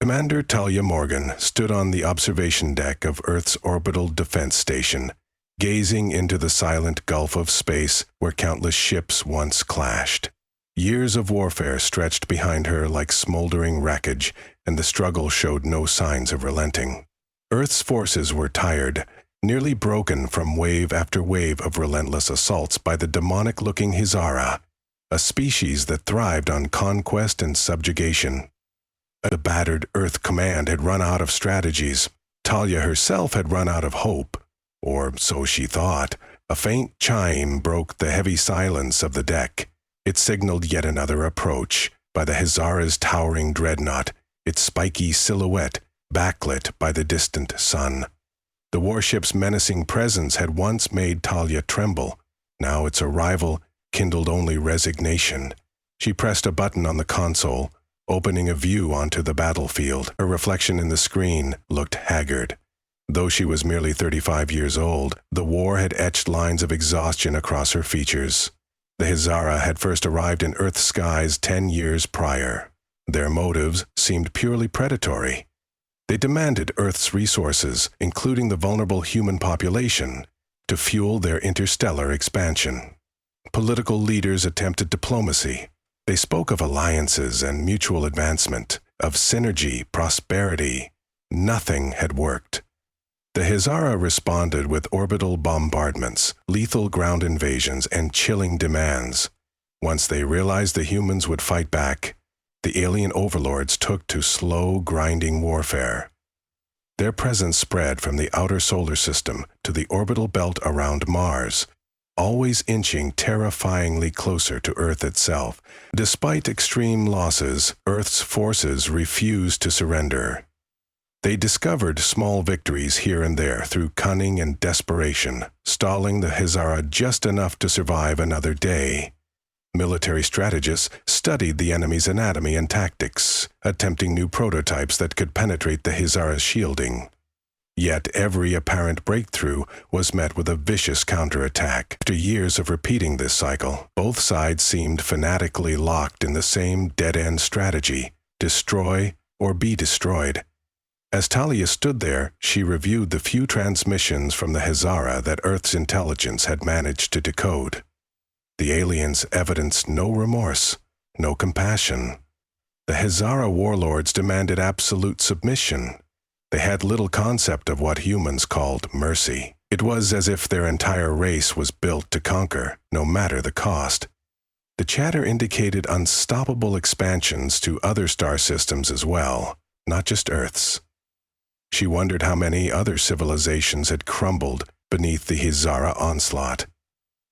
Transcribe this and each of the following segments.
Commander Talia Morgan stood on the observation deck of Earth's orbital defense station, gazing into the silent gulf of space where countless ships once clashed. Years of warfare stretched behind her like smoldering wreckage, and the struggle showed no signs of relenting. Earth's forces were tired, nearly broken from wave after wave of relentless assaults by the demonic-looking Hizara, a species that thrived on conquest and subjugation. The battered Earth Command had run out of strategies. Talia herself had run out of hope, or so she thought. A faint chime broke the heavy silence of the deck. It signaled yet another approach by the Hizara's towering dreadnought, its spiky silhouette backlit by the distant sun. The warship's menacing presence had once made Talia tremble. Now its arrival kindled only resignation. She pressed a button on the console, opening a view onto the battlefield. Her reflection in the screen looked haggard. Though she was merely 35 years old, the war had etched lines of exhaustion across her features. The Hizara had first arrived in Earth's skies 10 years prior. Their motives seemed purely predatory. They demanded Earth's resources, including the vulnerable human population, to fuel their interstellar expansion. Political leaders attempted diplomacy. They spoke of alliances and mutual advancement, of synergy, prosperity. Nothing had worked. The Hizara responded with orbital bombardments, lethal ground invasions, and chilling demands. Once they realized the humans would fight back, the alien overlords took to slow, grinding warfare. Their presence spread from the outer solar system to the orbital belt around Mars, always inching terrifyingly closer to Earth itself. Despite extreme losses, Earth's forces refused to surrender. They discovered small victories here and there through cunning and desperation, stalling the Hizara just enough to survive another day. Military strategists studied the enemy's anatomy and tactics, attempting new prototypes that could penetrate the Hizara's shielding. Yet every apparent breakthrough was met with a vicious counterattack. After years of repeating this cycle, both sides seemed fanatically locked in the same dead-end strategy: destroy or be destroyed. As Talia stood there, she reviewed the few transmissions from the Hizara that Earth's intelligence had managed to decode. The aliens evidenced no remorse, no compassion. The Hizara warlords demanded absolute submission. They had little concept of what humans called mercy. It was as if their entire race was built to conquer, no matter the cost. The chatter indicated unstoppable expansions to other star systems as well, not just Earth's. She wondered how many other civilizations had crumbled beneath the Hizara onslaught.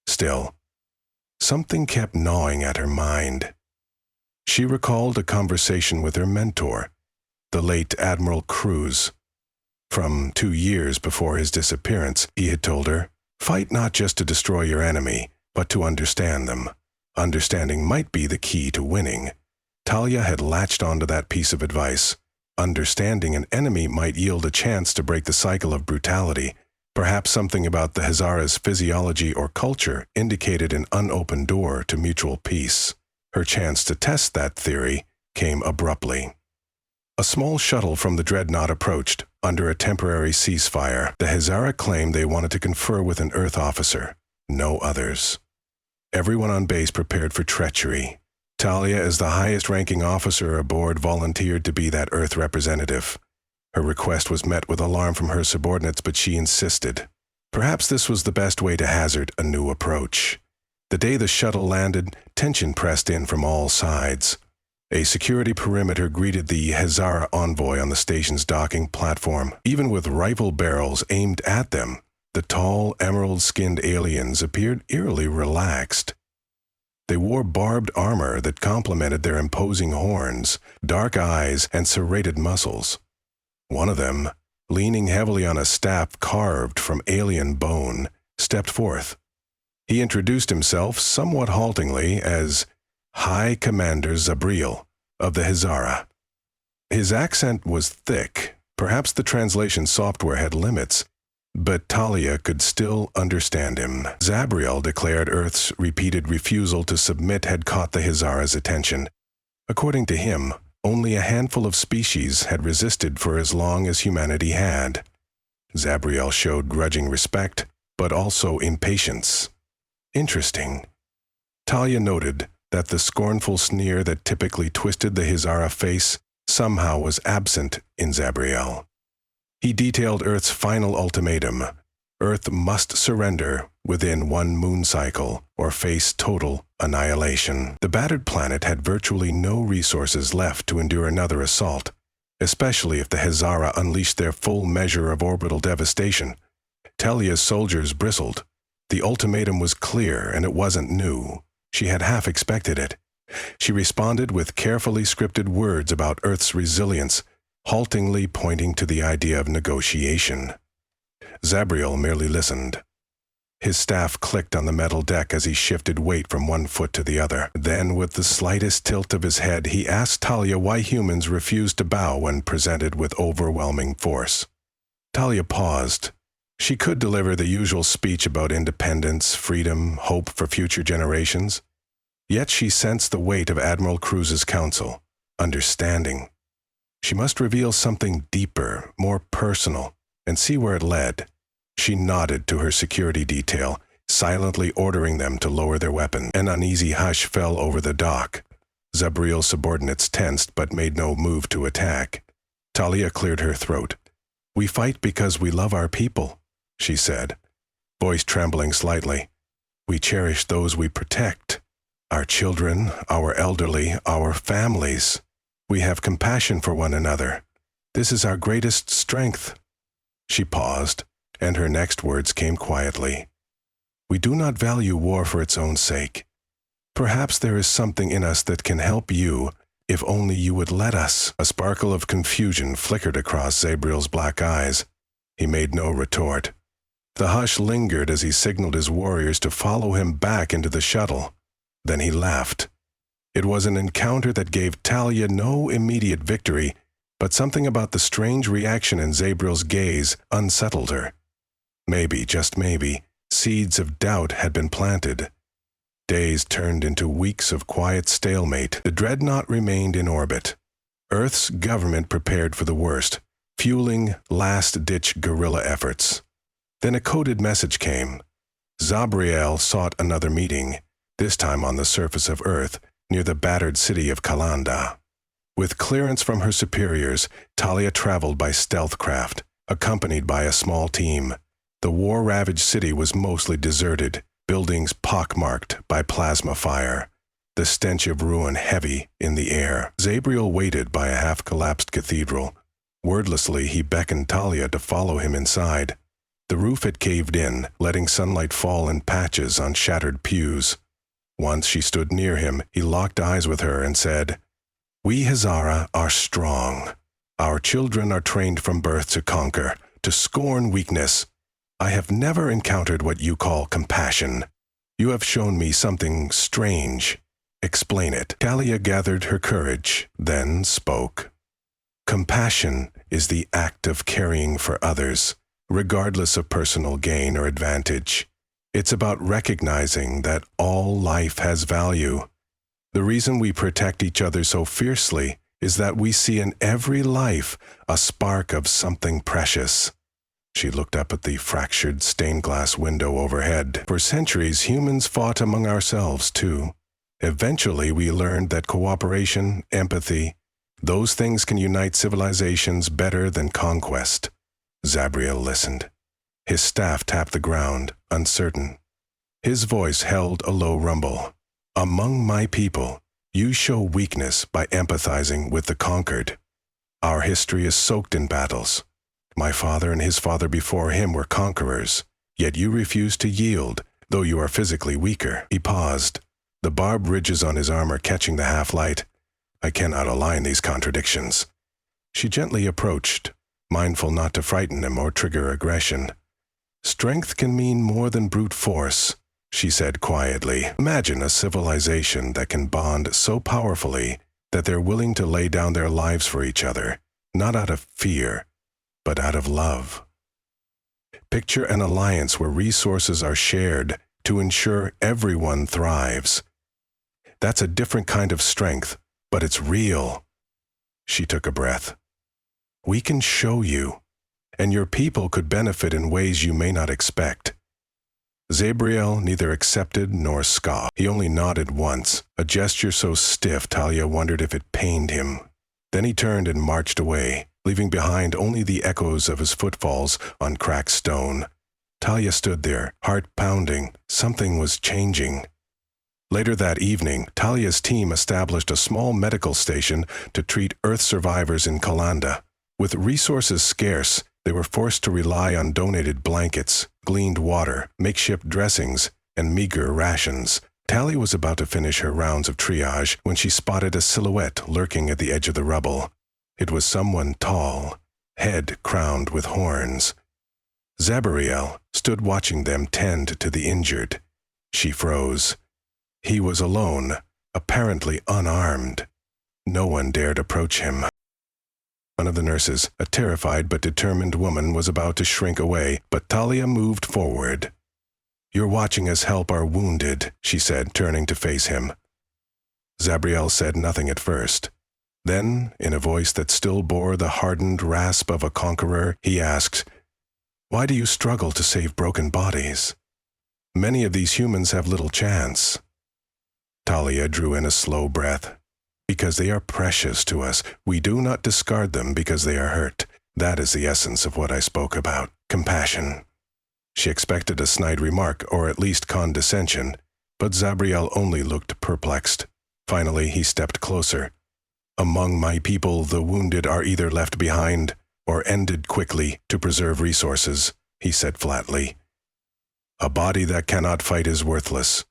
Still, something kept gnawing at her mind. She recalled a conversation with her mentor, the late Admiral Cruz. From 2 years before his disappearance, he had told her, "Fight not just to destroy your enemy, but to understand them. Understanding might be the key to winning." Talia had latched onto that piece of advice. Understanding an enemy might yield a chance to break the cycle of brutality. Perhaps something about the Hizara's physiology or culture indicated an unopened door to mutual peace. Her chance to test that theory came abruptly. A small shuttle from the dreadnought approached, under a temporary ceasefire. The Hizara claimed they wanted to confer with an Earth officer, no others. Everyone on base prepared for treachery. Talia, as the highest-ranking officer aboard, volunteered to be that Earth representative. Her request was met with alarm from her subordinates, but she insisted. Perhaps this was the best way to hazard a new approach. The day the shuttle landed, tension pressed in from all sides. A security perimeter greeted the Hizara envoy on the station's docking platform. Even with rifle barrels aimed at them, the tall, emerald-skinned aliens appeared eerily relaxed. They wore barbed armor that complemented their imposing horns, dark eyes, and serrated muscles. One of them, leaning heavily on a staff carved from alien bone, stepped forth. He introduced himself somewhat haltingly as High Commander Zabriel of the Hizara. His accent was thick. Perhaps the translation software had limits, but Talia could still understand him. Zabriel declared Earth's repeated refusal to submit had caught the Hizara's attention. According to him, Only a handful of species had resisted for as long as humanity had. Zabriel showed grudging respect, but also impatience. Interesting. Talia noted that the scornful sneer that typically twisted the Hizara face somehow was absent in Zabriel. He detailed Earth's final ultimatum. Earth must surrender within one moon cycle or face total annihilation. The battered planet had virtually no resources left to endure another assault, especially if the Hizara unleashed their full measure of orbital devastation. Talia's soldiers bristled. The ultimatum was clear, and it wasn't new. She had half expected it. She responded with carefully scripted words about Earth's resilience, haltingly pointing to the idea of negotiation. Zabriel merely listened. His staff clicked on the metal deck as he shifted weight from one foot to the other. Then, with the slightest tilt of his head, he asked Talia why humans refused to bow when presented with overwhelming force. Talia paused. She could deliver the usual speech about independence, freedom, hope for future generations. Yet she sensed the weight of Admiral Cruz's counsel, understanding. She must reveal something deeper, more personal, and see where it led. She nodded to her security detail, silently ordering them to lower their weapons. An uneasy hush fell over the dock. Zabriel's subordinates tensed but made no move to attack. Talia cleared her throat. "We fight because we love our people," she said, voice trembling slightly. "We cherish those we protect. Our children, our elderly, our families. We have compassion for one another. This is our greatest strength." She paused, and her next words came quietly. "We do not value war for its own sake. Perhaps there is something in us that can help you, if only you would let us." A sparkle of confusion flickered across Zabriel's black eyes. He made no retort. The hush lingered as he signaled his warriors to follow him back into the shuttle. Then he laughed. It was an encounter that gave Talia no immediate victory, but something about the strange reaction in Zabriel's gaze unsettled her. Maybe, just maybe, seeds of doubt had been planted. Days turned into weeks of quiet stalemate. The dreadnought remained in orbit. Earth's government prepared for the worst, fueling last-ditch guerrilla efforts. Then a coded message came. Zabriel sought another meeting, this time on the surface of Earth, near the battered city of Kalanda. With clearance from her superiors, Talia traveled by stealth craft, accompanied by a small team. The war-ravaged city was mostly deserted, buildings pockmarked by plasma fire, the stench of ruin heavy in the air. Zabriel waited by a half-collapsed cathedral. Wordlessly, he beckoned Talia to follow him inside. The roof had caved in, letting sunlight fall in patches on shattered pews. Once she stood near him, he locked eyes with her and said, "We Hizara are strong. Our children are trained from birth to conquer, to scorn weakness. I have never encountered what you call compassion. You have shown me something strange. Explain it." Talia gathered her courage, then spoke. "Compassion is the act of caring for others, regardless of personal gain or advantage. It's about recognizing that all life has value. The reason we protect each other so fiercely is that we see in every life a spark of something precious." She looked up at the fractured stained glass window overhead. "For centuries, humans fought among ourselves, too. Eventually, we learned that cooperation, empathy, those things can unite civilizations better than conquest." Zabriel listened. His staff tapped the ground, uncertain. His voice held a low rumble. "Among my people, you show weakness by empathizing with the conquered. Our history is soaked in battles. My father and his father before him were conquerors, yet you refuse to yield, though you are physically weaker." He paused, the barbed ridges on his armor catching the half-light. "I cannot align these contradictions." She gently approached, mindful not to frighten him or trigger aggression. "Strength can mean more than brute force," she said quietly. "Imagine a civilization that can bond so powerfully that they're willing to lay down their lives for each other, not out of fear, but out of love. Picture an alliance where resources are shared to ensure everyone thrives. That's a different kind of strength, but it's real." She took a breath. We can show you, and your people could benefit in ways you may not expect. Zabriel neither accepted nor scoffed. He only nodded once, a gesture so stiff Talia wondered if it pained him. Then he turned and marched away, leaving behind only the echoes of his footfalls on cracked stone. Talia stood there, heart pounding. Something was changing. Later that evening, Talia's team established a small medical station to treat Earth survivors in Kalanda. With resources scarce, they were forced to rely on donated blankets, gleaned water, makeshift dressings, and meager rations. Talia was about to finish her rounds of triage when she spotted a silhouette lurking at the edge of the rubble. It was someone tall, head crowned with horns. Zabriel stood watching them tend to the injured. She froze. He was alone, apparently unarmed. No one dared approach him. One of the nurses, a terrified but determined woman, was about to shrink away, but Talia moved forward. "You're watching us help our wounded," she said, turning to face him. Zabriel said nothing at first. Then, in a voice that still bore the hardened rasp of a conqueror, he asked, "Why do you struggle to save broken bodies? Many of these humans have little chance." Talia drew in a slow breath. "Because they are precious to us. We do not discard them because they are hurt. That is the essence of what I spoke about. Compassion." She expected a snide remark, or at least condescension, but Zabriel only looked perplexed. Finally, he stepped closer. "Among my people, the wounded are either left behind or ended quickly to preserve resources," he said flatly. "A body that cannot fight is worthless.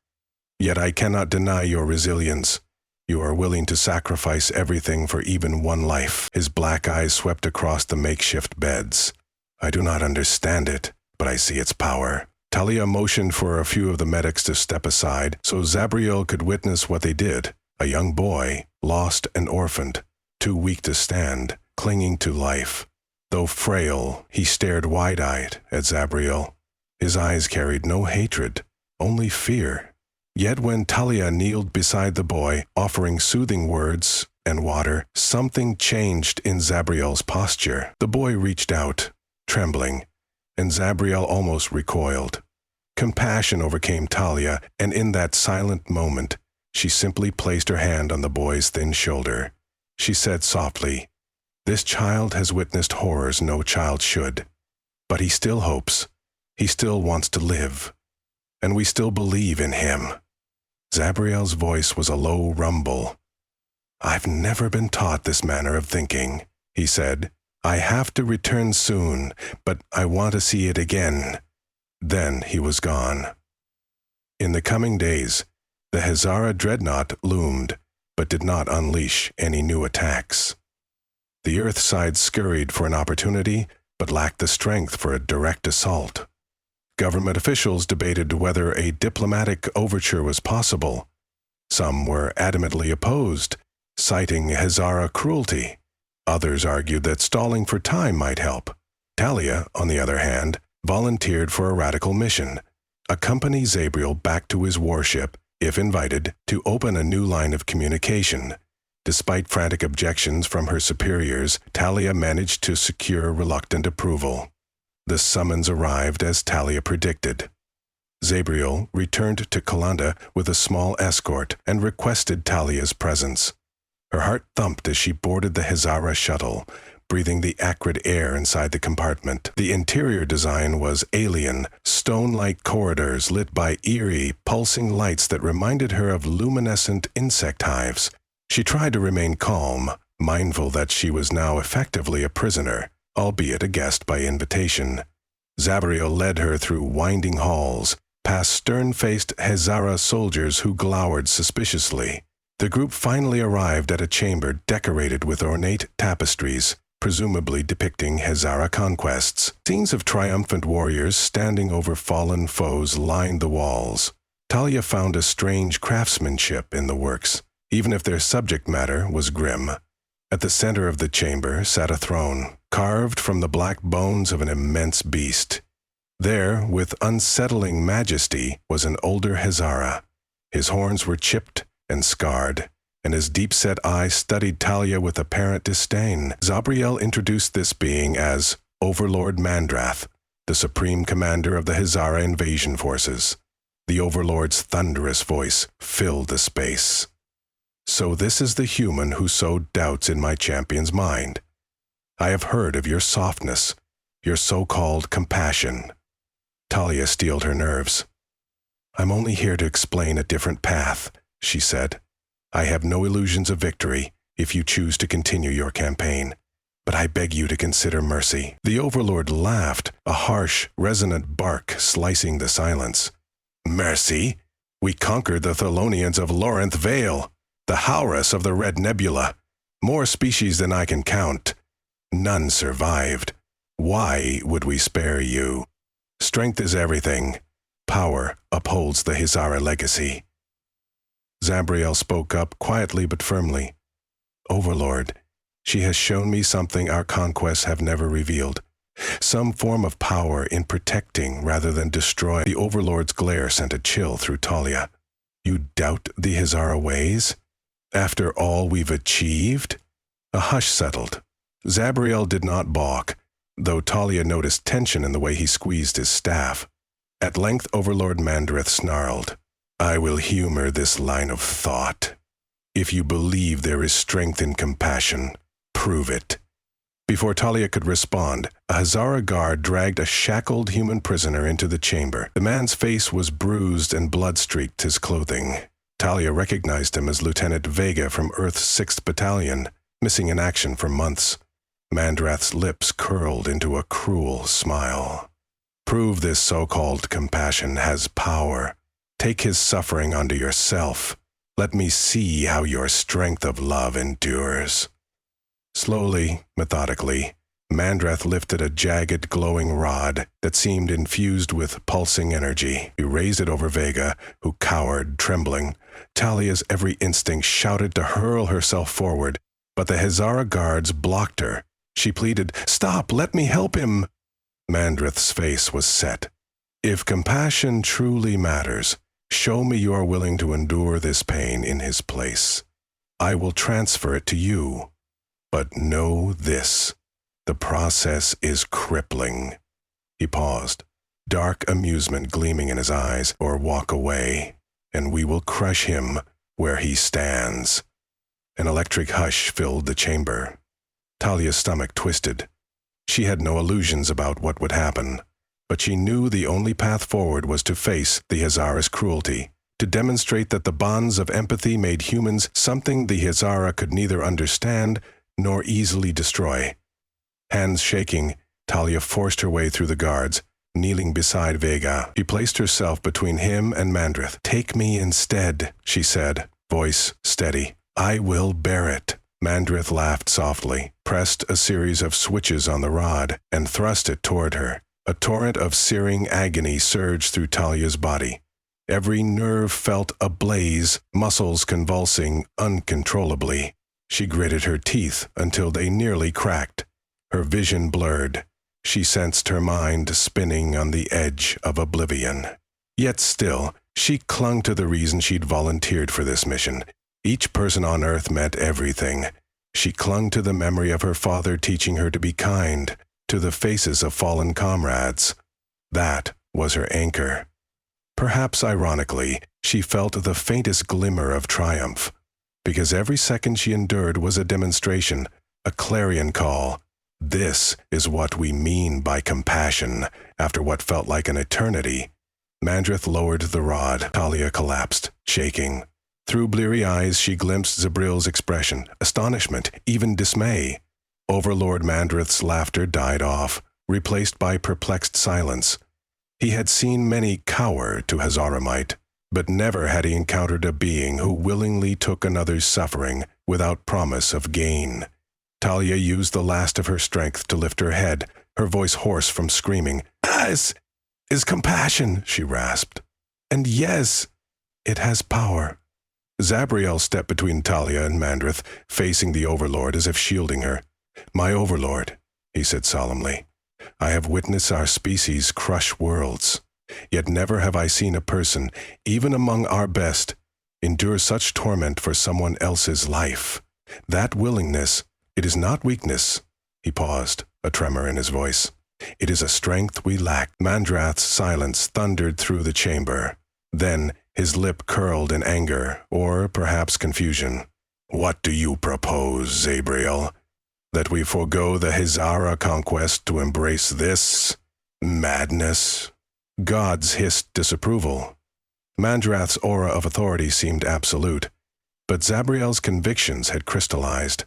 Yet I cannot deny your resilience. You are willing to sacrifice everything for even one life." His black eyes swept across the makeshift beds. "I do not understand it, but I see its power." Talia motioned for a few of the medics to step aside so Zabriel could witness what they did. A young boy, lost and orphaned, too weak to stand, clinging to life. Though frail, he stared wide-eyed at Zabriel. His eyes carried no hatred, only fear. Yet when Talia kneeled beside the boy, offering soothing words and water, something changed in Zabriel's posture. The boy reached out, trembling, and Zabriel almost recoiled. Compassion overcame Talia, and in that silent moment, she simply placed her hand on the boy's thin shoulder. She said softly, "This child has witnessed horrors no child should. But he still hopes. He still wants to live. And we still believe in him." Zabriel's voice was a low rumble. "I've never been taught this manner of thinking," he said. "I have to return soon, but I want to see it again." Then he was gone. In the coming days, the Hazara dreadnought loomed, but did not unleash any new attacks. The Earth side scurried for an opportunity, but lacked the strength for a direct assault. Government officials debated whether a diplomatic overture was possible. Some were adamantly opposed, citing Hazara cruelty. Others argued that stalling for time might help. Talia, on the other hand, volunteered for a radical mission: accompany Zabriel back to his warship, if invited, to open a new line of communication. Despite frantic objections from her superiors, Talia managed to secure reluctant approval. The summons arrived as Talia predicted. Zabriel returned to Kalanda with a small escort and requested Talia's presence. Her heart thumped as she boarded the Hazara shuttle, breathing the acrid air inside the compartment. The interior design was alien, stone-like corridors lit by eerie, pulsing lights that reminded her of luminescent insect hives. She tried to remain calm, mindful that she was now effectively a prisoner, albeit a guest by invitation. Zabriel led her through winding halls, past stern-faced Hazara soldiers who glowered suspiciously. The group finally arrived at a chamber decorated with ornate tapestries, presumably depicting Hazara conquests. Scenes of triumphant warriors standing over fallen foes lined the walls. Talia found a strange craftsmanship in the works, even if their subject matter was grim. At the center of the chamber sat a throne, carved from the black bones of an immense beast. There, with unsettling majesty, was an older Hazara. His horns were chipped and scarred, and his deep-set eyes studied Talia with apparent disdain. Zabriel introduced this being as Overlord Mandrath, the supreme commander of the Hazara invasion forces. The Overlord's thunderous voice filled the space. So this is the human who sowed doubts in my champion's mind. I have heard of your softness, your so-called compassion. Talia steeled her nerves. I'm only here to explain a different path, she said. I have no illusions of victory if you choose to continue your campaign, but I beg you to consider mercy. The Overlord laughed, a harsh, resonant bark slicing the silence. Mercy? We conquered the Thelonians of Lorenth Vale, the Haurus of the Red Nebula. More species than I can count. None survived. Why would we spare you? Strength is everything. Power upholds the Hazara legacy. Zabriel spoke up quietly but firmly. Overlord, she has shown me something our conquests have never revealed. Some form of power in protecting rather than destroying. The Overlord's glare sent a chill through Talia. You doubt the Hazara ways? After all we've achieved? A hush settled. Zabriel did not balk, though Talia noticed tension in the way he squeezed his staff. At length Overlord Mandrath snarled. I will humor this line of thought. If you believe there is strength in compassion, prove it. Before Talia could respond, a Hazara guard dragged a shackled human prisoner into the chamber. The man's face was bruised and blood-streaked his clothing. Talia recognized him as Lieutenant Vega from Earth's 6th Battalion, missing in action for months. Mandrath's lips curled into a cruel smile. Prove this so-called compassion has power. Take his suffering unto yourself. Let me see how your strength of love endures. Slowly, methodically, Mandrath lifted a jagged, glowing rod that seemed infused with pulsing energy. He raised it over Vega, who cowered, trembling. Talia's every instinct shouted to hurl herself forward, but the Hazara guards blocked her. She pleaded, "Stop, let me help him." Mandrath's face was set. If compassion truly matters, show me you are willing to endure this pain in his place. I will transfer it to you. But know this, the process is crippling. He paused, dark amusement gleaming in his eyes. Or walk away, and we will crush him where he stands. An electric hush filled the chamber. Talia's stomach twisted. She had no illusions about what would happen, but she knew the only path forward was to face the Hazara's cruelty, to demonstrate that the bonds of empathy made humans something the Hazara could neither understand nor easily destroy. Hands shaking, Talia forced her way through the guards, kneeling beside Vega. She placed herself between him and Mandrath. Take me instead, she said, voice steady. I will bear it. Mandrath laughed softly, pressed a series of switches on the rod, and thrust it toward her. A torrent of searing agony surged through Talia's body. Every nerve felt ablaze, muscles convulsing uncontrollably. She gritted her teeth until they nearly cracked. Her vision blurred. She sensed her mind spinning on the edge of oblivion. Yet still, she clung to the reason she'd volunteered for this mission. Each person on Earth meant everything. She clung to the memory of her father teaching her to be kind, to the faces of fallen comrades. That was her anchor. Perhaps ironically, she felt the faintest glimmer of triumph, because every second she endured was a demonstration, a clarion call. This is what we mean by compassion. After what felt like an eternity, Mandrath lowered the rod. Talia collapsed, shaking. Through bleary eyes, she glimpsed Zabril's expression, astonishment, even dismay. Overlord Mandrath's laughter died off, replaced by perplexed silence. He had seen many cower to Hazara might, but never had he encountered a being who willingly took another's suffering without promise of gain. Talia used the last of her strength to lift her head, her voice hoarse from screaming. Is compassion, she rasped. And yes, it has power. Zabriel stepped between Talia and Mandrath, facing the Overlord as if shielding her. My Overlord, he said solemnly, I have witnessed our species crush worlds. Yet never have I seen a person, even among our best, endure such torment for someone else's life. That willingness, it is not weakness." He paused, a tremor in his voice. "It is a strength we lack." Mandrath's silence thundered through the chamber. Then his lip curled in anger, or perhaps confusion. "What do you propose, Zabriel? That we forego the Hazara conquest to embrace this madness?" Gods hissed disapproval. Mandrath's aura of authority seemed absolute, but Zabriel's convictions had crystallized.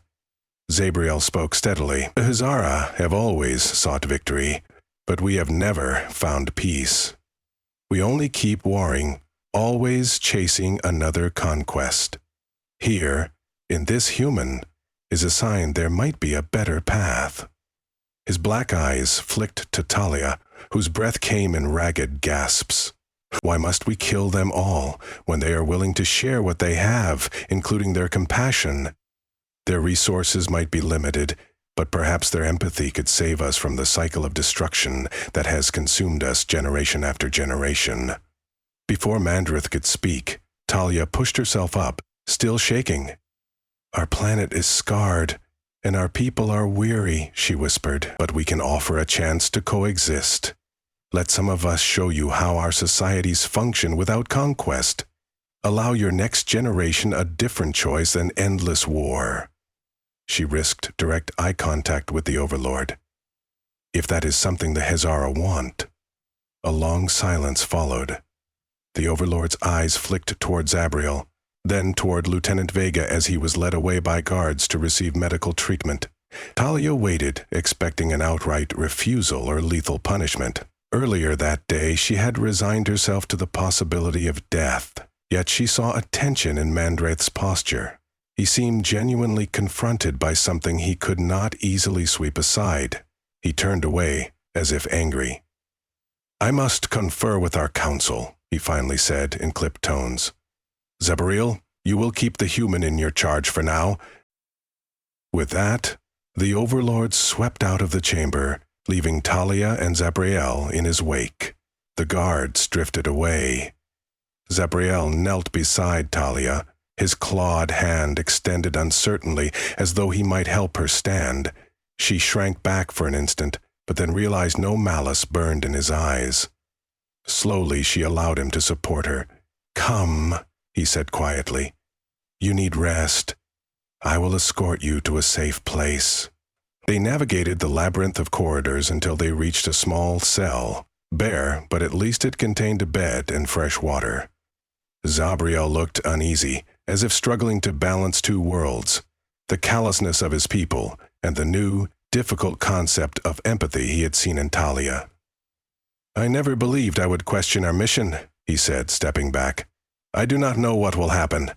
Zabriel spoke steadily. "The Hazara have always sought victory, but we have never found peace. We only keep warring, always chasing another conquest. Here, in this human, is a sign there might be a better path." His black eyes flicked to Talia, whose breath came in ragged gasps. "Why must we kill them all, when they are willing to share what they have, including their compassion? Their resources might be limited, but perhaps their empathy could save us from the cycle of destruction that has consumed us generation after generation." Before Mandrath could speak, Talia pushed herself up, still shaking. "Our planet is scarred, and our people are weary," she whispered, "but we can offer a chance to coexist. Let some of us show you how our societies function without conquest. Allow your next generation a different choice than endless war." She risked direct eye contact with the Overlord. "If that is something the Hazara want." A long silence followed. The Overlord's eyes flicked toward Zabriel, then toward Lieutenant Vega as he was led away by guards to receive medical treatment. Talia waited, expecting an outright refusal or lethal punishment. Earlier that day, she had resigned herself to the possibility of death, yet she saw a tension in Mandrath's posture. He seemed genuinely confronted by something he could not easily sweep aside. He turned away, as if angry. "I must confer with our council," he finally said in clipped tones. "Zabriel, you will keep the human in your charge for now." With that, the Overlord swept out of the chamber, leaving Talia and Zabriel in his wake. The guards drifted away. Zabriel knelt beside Talia, his clawed hand extended uncertainly as though he might help her stand. She shrank back for an instant, but then realized no malice burned in his eyes. Slowly she allowed him to support her. "Come," he said quietly. "You need rest. I will escort you to a safe place." They navigated the labyrinth of corridors until they reached a small cell, bare, but at least it contained a bed and fresh water. Zabriel looked uneasy, as if struggling to balance two worlds, the callousness of his people and the new, difficult concept of empathy he had seen in Talia. "I never believed I would question our mission," he said, stepping back. "I do not know what will happen,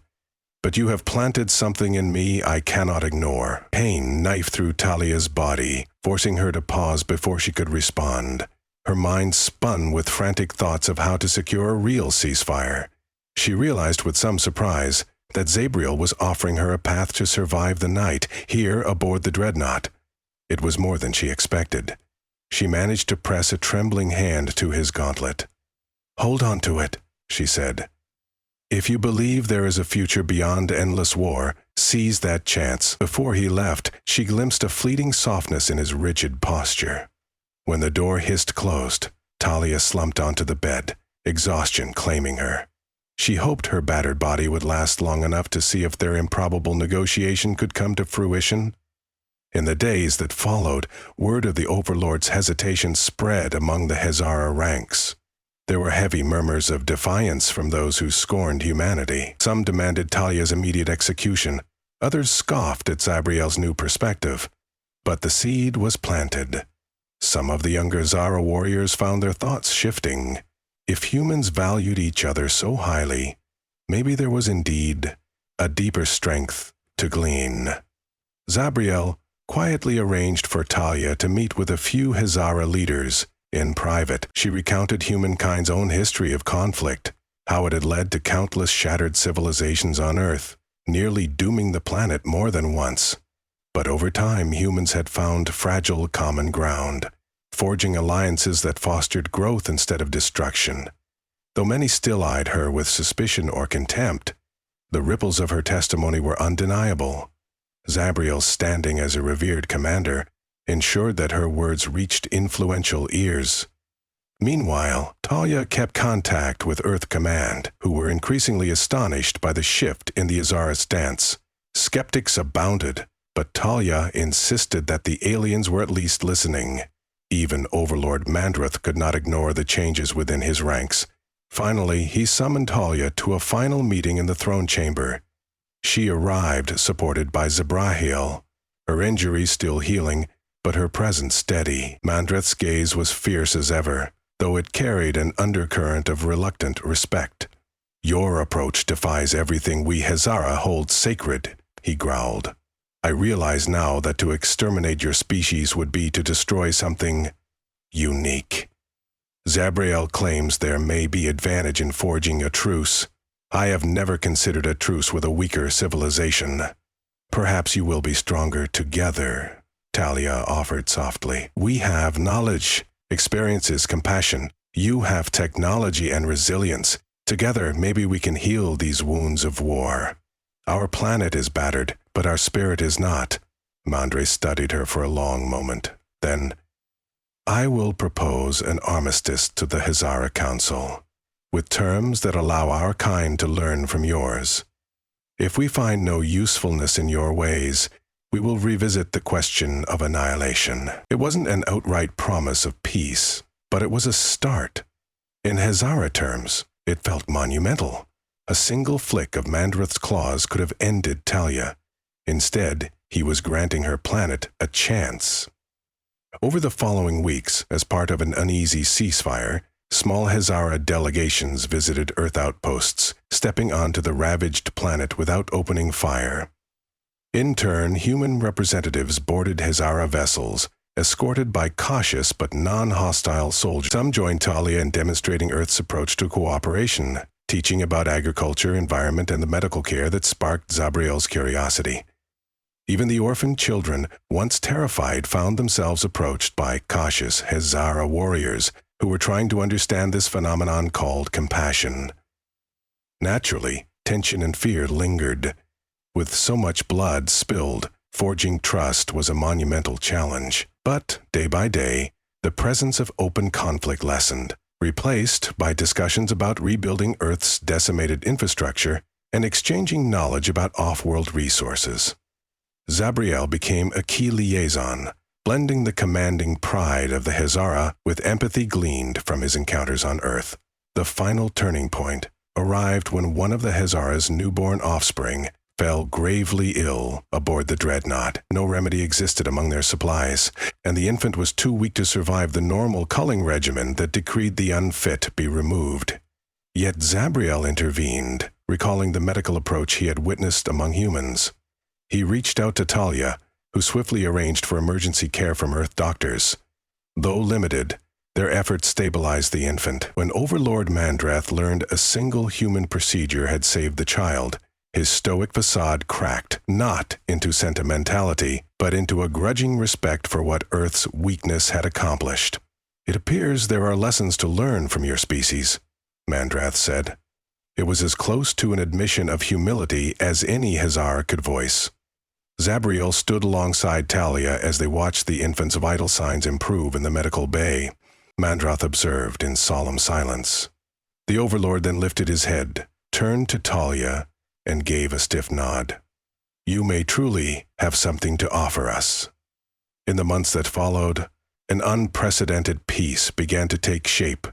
but you have planted something in me I cannot ignore." Pain knifed through Talia's body, forcing her to pause before she could respond. Her mind spun with frantic thoughts of how to secure a real ceasefire. She realized with some surprise that Zabriel was offering her a path to survive the night, here aboard the dreadnought. It was more than she expected. She managed to press a trembling hand to his gauntlet. "Hold on to it," she said. "If you believe there is a future beyond endless war, seize that chance." Before he left, she glimpsed a fleeting softness in his rigid posture. When the door hissed closed, Talia slumped onto the bed, exhaustion claiming her. She hoped her battered body would last long enough to see if their improbable negotiation could come to fruition. In the days that followed, word of the Overlord's hesitation spread among the Hazara ranks. There were heavy murmurs of defiance from those who scorned humanity. Some demanded Talia's immediate execution. Others scoffed at Zabriel's new perspective. But the seed was planted. Some of the younger Zara warriors found their thoughts shifting. If humans valued each other so highly, maybe there was indeed a deeper strength to glean. Zabriel quietly arranged for Talia to meet with a few Hazara leaders. In private, she recounted humankind's own history of conflict, how it had led to countless shattered civilizations on Earth, nearly dooming the planet more than once. But over time, humans had found fragile common ground, forging alliances that fostered growth instead of destruction. Though many still eyed her with suspicion or contempt, The ripples of her testimony were undeniable. Zabriel's standing as a revered commander ensured that her words reached influential ears. Meanwhile, Talia kept contact with Earth Command, who were increasingly astonished by the shift in the Azara stance. Skeptics abounded, but Talia insisted that the aliens were at least listening. Even Overlord Mandrath could not ignore the changes within his ranks. Finally, he summoned Talia to a final meeting in the throne chamber. She arrived supported by Zabrahiel, her injuries still healing, but her presence steady. Mandrath's gaze was fierce as ever, though it carried an undercurrent of reluctant respect. "Your approach defies everything we Hazara hold sacred," he growled. "I realize now that to exterminate your species would be to destroy something unique. Zabriel claims there may be advantage in forging a truce. I have never considered a truce with a weaker civilization. Perhaps you will be stronger together," Talia offered softly. "We have knowledge, experiences, compassion. You have technology and resilience. Together, maybe we can heal these wounds of war. Our planet is battered, but our spirit is not." Mandre studied her for a long moment. Then, "I will propose an armistice to the Hazara Council, with terms that allow our kind to learn from yours. If we find no usefulness in your ways, we will revisit the question of annihilation." It wasn't an outright promise of peace, but it was a start. In Hazara terms, it felt monumental. A single flick of Mandrath's claws could have ended Talia. Instead, he was granting her planet a chance. Over the following weeks, as part of an uneasy ceasefire, small Hazara delegations visited Earth outposts, stepping onto the ravaged planet without opening fire. In turn, human representatives boarded Hazara vessels, escorted by cautious but non-hostile soldiers. Some joined Talia in demonstrating Earth's approach to cooperation, teaching about agriculture, environment, and the medical care that sparked Zabriel's curiosity. Even the orphaned children, once terrified, found themselves approached by cautious Hazara warriors who were trying to understand this phenomenon called compassion. Naturally, tension and fear lingered. With so much blood spilled, forging trust was a monumental challenge. But, day by day, the presence of open conflict lessened, replaced by discussions about rebuilding Earth's decimated infrastructure and exchanging knowledge about off-world resources. Zabriel became a key liaison, blending the commanding pride of the Hazara with empathy gleaned from his encounters on Earth. The final turning point arrived when one of the Hazara's newborn offspring fell gravely ill aboard the dreadnought. No remedy existed among their supplies, and the infant was too weak to survive the normal culling regimen that decreed the unfit be removed. Yet Zabriel intervened, recalling the medical approach he had witnessed among humans. He reached out to Talia, who swiftly arranged for emergency care from Earth doctors. Though limited, their efforts stabilized the infant. When Overlord Mandrath learned a single human procedure had saved the child, his stoic facade cracked, not into sentimentality, but into a grudging respect for what Earth's weakness had accomplished. "It appears there are lessons to learn from your species," Mandrath said. It was as close to an admission of humility as any Hazara could voice. Zabriel stood alongside Talia as they watched the infant's vital signs improve in the medical bay. Mandrath observed in solemn silence. The Overlord then lifted his head, turned to Talia, and gave a stiff nod. "You may truly have something to offer us." In the months that followed, an unprecedented peace began to take shape.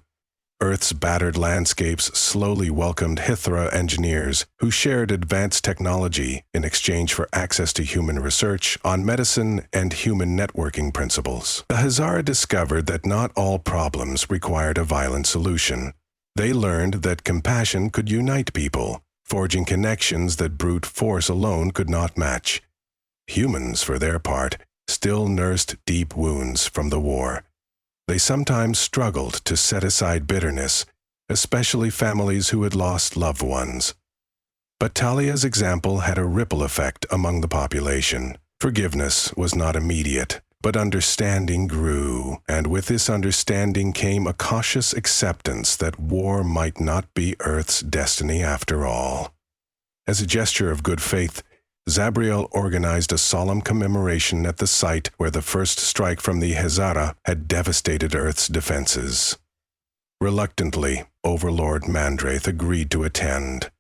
Earth's battered landscapes slowly welcomed Hithra engineers who shared advanced technology in exchange for access to human research on medicine and human networking principles. The Hazara discovered that not all problems required a violent solution. They learned that compassion could unite people, forging connections that brute force alone could not match. Humans, for their part, still nursed deep wounds from the war. They sometimes struggled to set aside bitterness, especially families who had lost loved ones. But Talia's example had a ripple effect among the population. Forgiveness was not immediate, but understanding grew, and with this understanding came a cautious acceptance that war might not be Earth's destiny after all. As a gesture of good faith, Zabriel organized a solemn commemoration at the site where the first strike from the Hazara had devastated Earth's defenses. Reluctantly, Overlord Mandrath agreed to attend.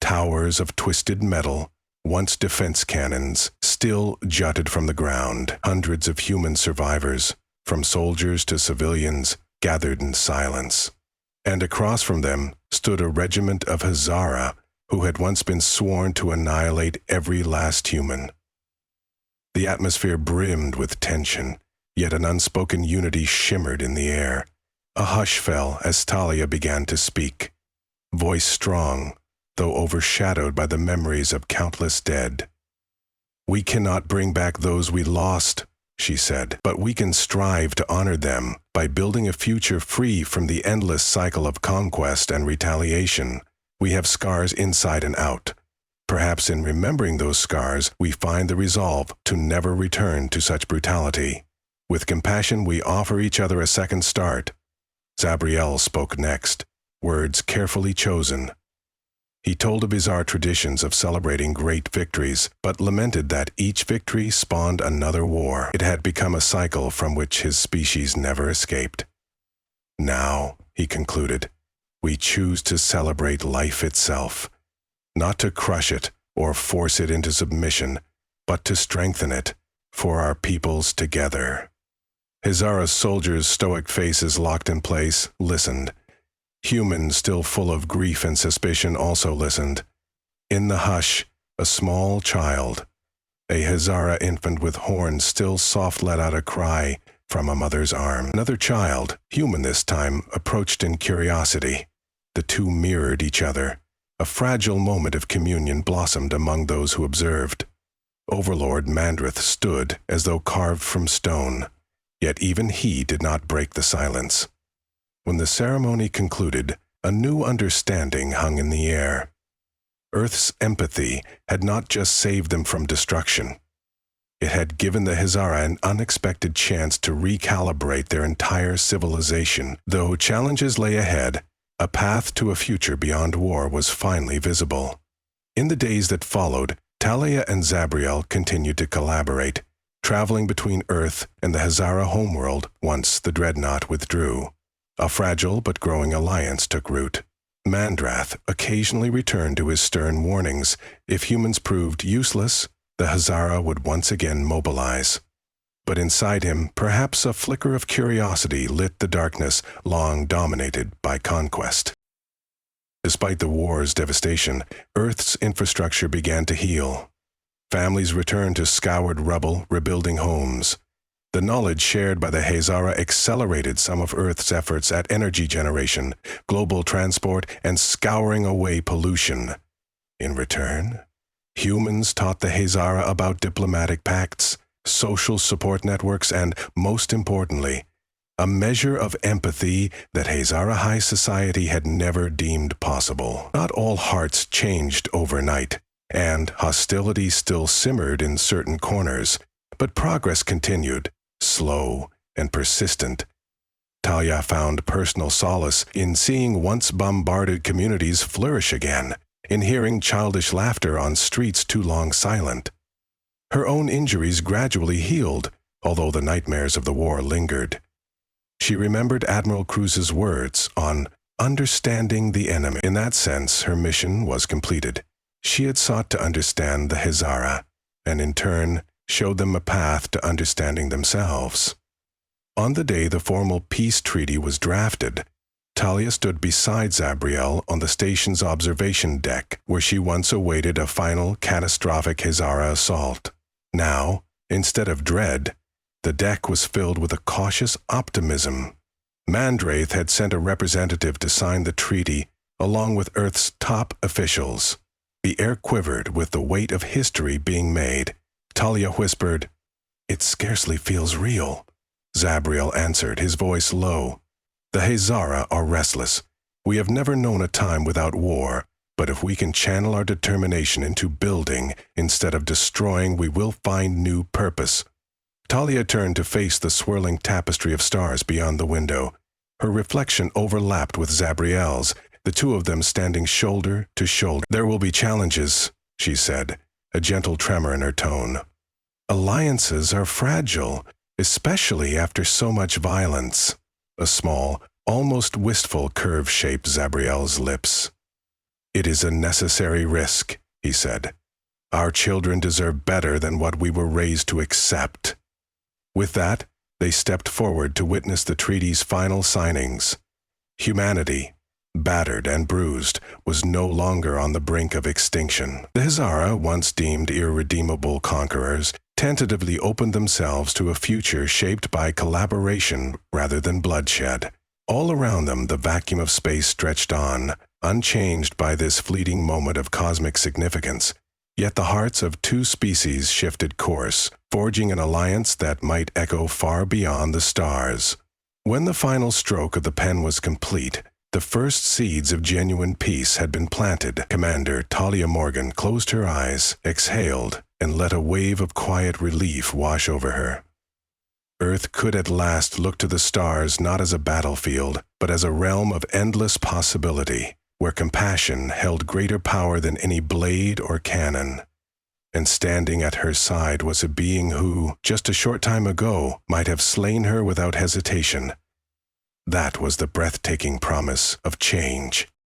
Towers of twisted metal, once defense cannons, still jutted from the ground. Hundreds of human survivors, from soldiers to civilians, gathered in silence. And across from them stood a regiment of Hazara who had once been sworn to annihilate every last human. The atmosphere brimmed with tension, yet an unspoken unity shimmered in the air. A hush fell as Talia began to speak, voice strong, though overshadowed by the memories of countless dead. "We cannot bring back those we lost," she said, "but we can strive to honor them by building a future free from the endless cycle of conquest and retaliation. We have scars inside and out. Perhaps in remembering those scars, we find the resolve to never return to such brutality. With compassion, we offer each other a second start." Zabriel spoke next, words carefully chosen. He told of bizarre traditions of celebrating great victories, but lamented that each victory spawned another war. It had become a cycle from which his species never escaped. "Now," he concluded, "we choose to celebrate life itself, not to crush it or force it into submission, but to strengthen it for our peoples together." Hazara's soldiers' stoic faces locked in place listened. Humans still full of grief and suspicion also listened. In the hush, a small child, a Hazara infant with horns, still soft let out a cry from a mother's arm. Another child, human this time, approached in curiosity. The two mirrored each other. A fragile moment of communion blossomed among those who observed. Overlord Mandrath stood as though carved from stone, yet even he did not break the silence. When the ceremony concluded, a new understanding hung in the air. Earth's empathy had not just saved them from destruction. It had given the Hazara an unexpected chance to recalibrate their entire civilization. Though challenges lay ahead, a path to a future beyond war was finally visible. In the days that followed, Talia and Zabriel continued to collaborate, traveling between Earth and the Hazara homeworld once the dreadnought withdrew. A fragile but growing alliance took root. Mandrath occasionally returned to his stern warnings. If humans proved useless, the Hazara would once again mobilize. But inside him, perhaps a flicker of curiosity lit the darkness long dominated by conquest. Despite the war's devastation, Earth's infrastructure began to heal. Families returned to scoured rubble, rebuilding homes. The knowledge shared by the Hazara accelerated some of Earth's efforts at energy generation, global transport, and scouring away pollution. In return, humans taught the Hazara about diplomatic pacts, social support networks, and, most importantly, a measure of empathy that Hazara high society had never deemed possible. Not all hearts changed overnight, and hostility still simmered in certain corners, but progress continued, slow and persistent. Talia found personal solace in seeing once bombarded communities flourish again, in hearing childish laughter on streets too long silent. Her own injuries gradually healed, although the nightmares of the war lingered. She remembered Admiral Cruz's words on understanding the enemy. In that sense, her mission was completed. She had sought to understand the Hazara, and in turn, showed them a path to understanding themselves. On the day the formal peace treaty was drafted, Talia stood beside Zabriel on the station's observation deck, where she once awaited a final catastrophic Hazara assault. Now, instead of dread, the deck was filled with a cautious optimism. Mandrath had sent a representative to sign the treaty, along with Earth's top officials. The air quivered with the weight of history being made. Talia whispered, "It scarcely feels real." Zabriel answered, his voice low, "The Hazara are restless. We have never known a time without war, but if we can channel our determination into building instead of destroying, we will find new purpose." Talia turned to face the swirling tapestry of stars beyond the window. Her reflection overlapped with Zabriel's, the two of them standing shoulder to shoulder. "There will be challenges," she said, a gentle tremor in her tone. "Alliances are fragile, especially after so much violence." A small, almost wistful curve shaped Zabriel's lips. "It is a necessary risk," he said. "Our children deserve better than what we were raised to accept." With that, they stepped forward to witness the treaty's final signings. Humanity, battered and bruised, was no longer on the brink of extinction. The Hazara, once deemed irredeemable conquerors, tentatively opened themselves to a future shaped by collaboration rather than bloodshed. All around them, the vacuum of space stretched on, unchanged by this fleeting moment of cosmic significance. Yet the hearts of two species shifted course, forging an alliance that might echo far beyond the stars. When the final stroke of the pen was complete, the first seeds of genuine peace had been planted. Commander Talia Morgan closed her eyes, exhaled, and let a wave of quiet relief wash over her. Earth could at last look to the stars not as a battlefield, but as a realm of endless possibility, where compassion held greater power than any blade or cannon. And standing at her side was a being who, just a short time ago, might have slain her without hesitation. That was the breathtaking promise of change.